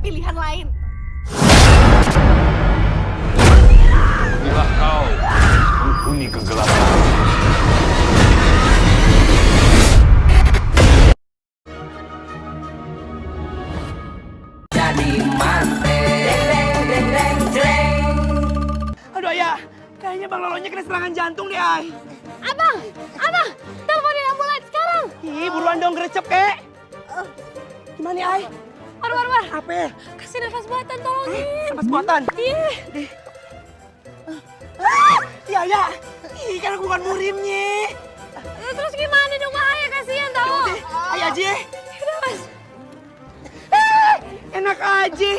pilihan lain. Inilah kau, penghuni kegelapan. Aduh ayah, kayaknya Bang Lolonya kena serangan jantung deh ay. Abang, teleponin ambulans sekarang. Ih buruan dong gerecep kek. Gimana ay? War. Apa? Kasih nafas buatan, tolongin. Nafas buatan? Iya. Ya ya, ih kan aku bukan murimnya. Terus gimana dong, bahaya, kasihan tau. Udah, ayah aja. Udah, Mas. Enak aja.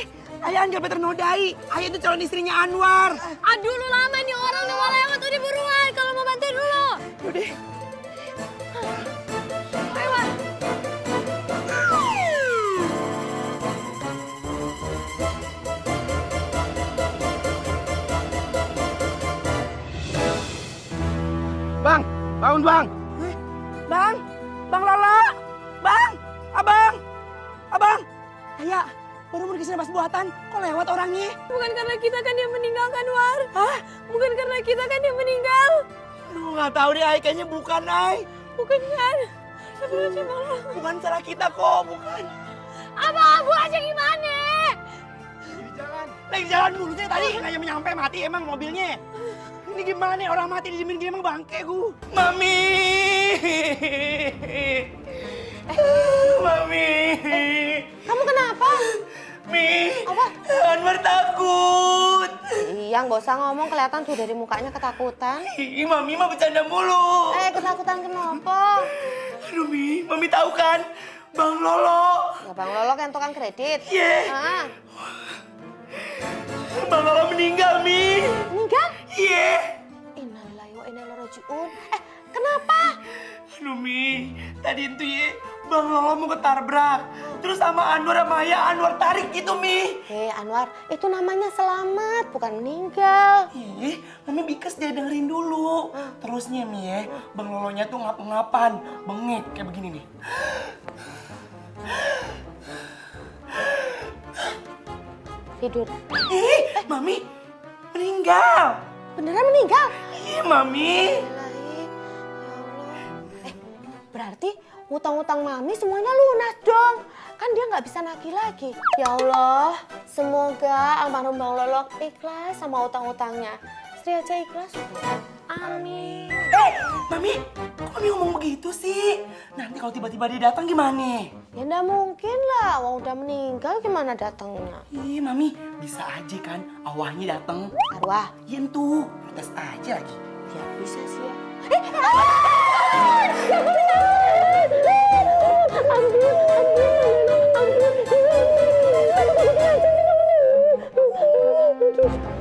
Ayah Anggel ternodai. Ayah itu calon istrinya Anwar. Aduh, lu lama nih orang udah mau lewat. Udah buruan kalau mau bantuin dulu. Udah. Ayo, War. Bang, bangun bang. Bang, Bang Lala. Bang, Abang. Ayah, baru mau dikasih nafas buatan. Kok lewat orangnya? Bukan karena kita kan yang meninggalkan, War. Hah? Bukan karena kita kan yang meninggal. Aduh, nggak tahu deh, Ay. Kayaknya bukan, Ay. Bukan kan? Astagfirullahaladzim, Allah. Bukan salah kita kok, bukan. Abang, aja gimana? Lagi jalan dulu sih tadi, nggak nyampe mati emang mobilnya. Ini gimana orang mati dijamin gini emang bangke gue. Mami. Mami. Kamu kenapa? Mi. Apa? Anwar takut. Iya, nggak usah ngomong, kelihatan tuh dari mukanya ketakutan. Ih, Mami mah bercanda mulu. Ketakutan kenapa? Aduh Mi, Mami tahu kan? Bang Lolo. Ya Bang Lolo kan tukang kredit. Iya. Ah. Bang Lolo meninggal, Mi. Meninggal? Iya. Innalillahi wa inna ilaihi raji'un. Kenapa? Aduh Mi, tadi itu ya Bang Lolo mau ketabrak. Terus sama Anwar sama Ayah, Anwar tarik gitu Mi. Anwar, itu namanya selamat, bukan meninggal. Ih, Mami Bikes dia dengerin dulu. Terusnya Mi ya, Bang Lolonya tuh ngap-ngapan, bengek kayak begini nih. Tidur. Mami meninggal. Beneran meninggal? Iya, Mami. Ilahi, ya Allah. Berarti utang-utang Mami semuanya lunas dong. Kan dia nggak bisa nagih lagi. Ya Allah, semoga almarhum Bang Lolo ikhlas sama utang-utangnya. Sri aja ikhlas. Amin. Mami, kok Mami ngomong begitu sih? Nanti kalau tiba-tiba dia datang gimana? Ya nggak mungkin lah, wong udah meninggal gimana datangnya? Ih, Mami, bisa aja kan awahnya datang. Arwah, Yen tuh, protes aja lagi. ya bisa sih ya. Ampun.